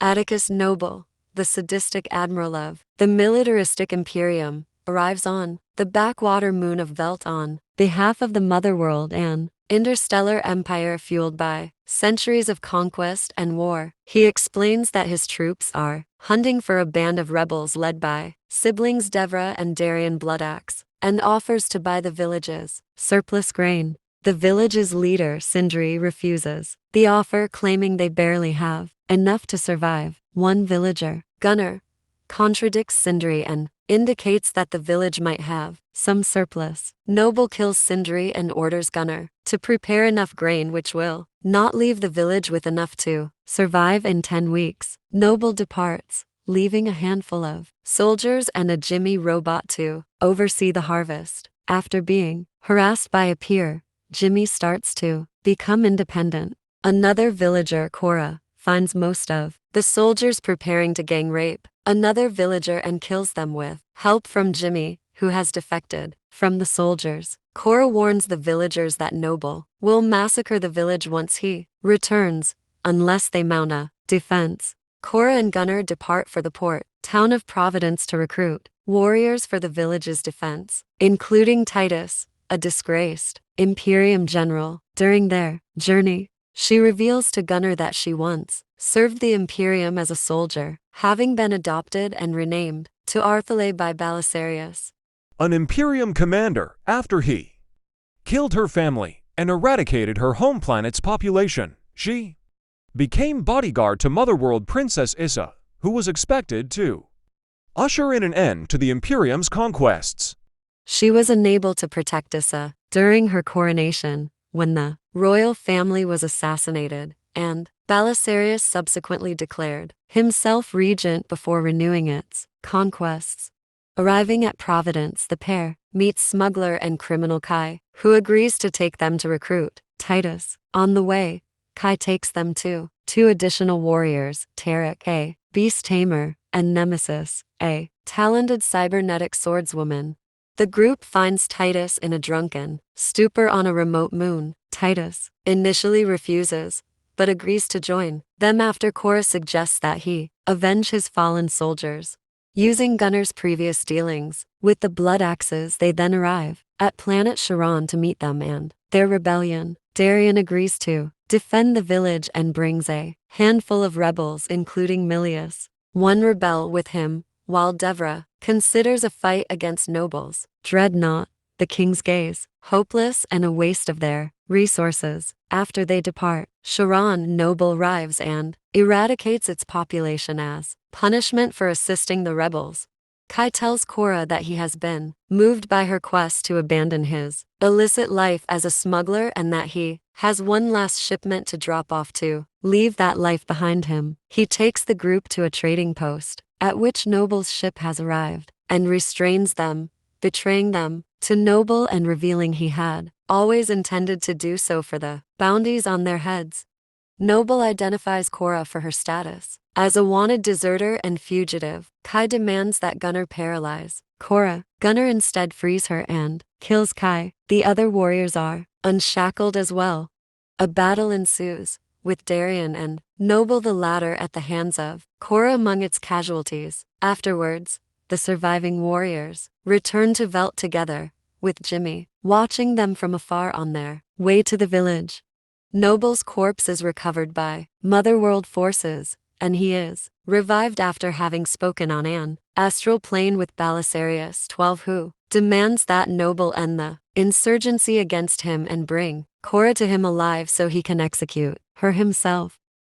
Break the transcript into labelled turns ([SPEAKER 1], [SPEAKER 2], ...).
[SPEAKER 1] Atticus Noble, the sadistic admiral of the militaristic imperium, arrives on the backwater moon of Velt on behalf of the Motherworld, an interstellar empire fueled by centuries of conquest and war. He explains that his troops are hunting for a band of rebels led by siblings Devra and Darian Bloodaxe, and offers to buy the village's surplus grain. The village's leader, Sindri, refuses the offer, claiming they barely have enough to survive. One villager, Gunnar, contradicts Sindri and indicates that the village might have some surplus. Noble kills Sindri and orders Gunnar to prepare enough grain which will not leave the village with enough to survive in 10 weeks. Noble departs, leaving a handful of soldiers and a Jimmy robot to oversee the harvest. After being harassed by a peer, Jimmy starts to become independent. Another villager, Cora, finds most of the soldiers preparing to gang rape another villager and kills them with help from Jimmy, who has defected from the soldiers. Cora warns the villagers that Noble will massacre the village once he returns, unless they mount a defense. Cora and Gunnar depart for the port town of Providence to recruit warriors for the village's defense, including Titus, a disgraced Imperium general. During their journey, she reveals to Gunnar that she once served the Imperium as a soldier, having been adopted and renamed to Arthale by Belisarius,
[SPEAKER 2] an Imperium commander, after he killed her family and eradicated her home planet's population. She became bodyguard to Motherworld Princess Issa, who was expected to usher in an end to the Imperium's conquests.
[SPEAKER 1] She was unable to protect Issa during her coronation, when the royal family was assassinated, and Belisarius subsequently declared himself regent before renewing its conquests. Arriving at Providence, the pair meets smuggler and criminal Kai, who agrees to take them to recruit Titus. On the way, Kai takes them to two additional warriors, Tarek, a beast tamer, and Nemesis, a talented cybernetic swordswoman. The group finds Titus in a drunken stupor on a remote moon. Titus initially refuses, but agrees to join them after Cora suggests that he avenge his fallen soldiers. Using Gunnar's previous dealings with the Bloodaxes, they then arrive at planet Charon to meet them and their rebellion. Darian agrees to defend the village and brings a handful of rebels, including Milius, one rebel, with him, while Devra considers a fight against Noble's dreadnought, the King's Gaze, hopeless and a waste of their resources. After they depart, Charon, Noble arrives and eradicates its population as punishment for assisting the rebels. Kai tells Cora that he has been moved by her quest to abandon his illicit life as a smuggler and that he has one last shipment to drop off to leave that life behind him. He takes the group to a trading post, at which Noble's ship has arrived, and restrains them, betraying them to Noble and revealing he had always intended to do so for the bounties on their heads. Noble identifies Cora for her status as a wanted deserter and fugitive. Kai demands that Gunnar paralyze Cora. Gunnar instead frees her and kills Kai. The other warriors are unshackled as well. A battle ensues, with Darian and Noble, the latter at the hands of Cora among its casualties. Afterwards, the surviving warriors return to Velt together, with Jimmy watching them from afar on their way to the village. Noble's corpse is recovered by Motherworld forces, and he is revived after having spoken on an astral plane with Belisarius 12, who demands that Noble end the insurgency against him and bring Cora to him alive so he can execute her himself.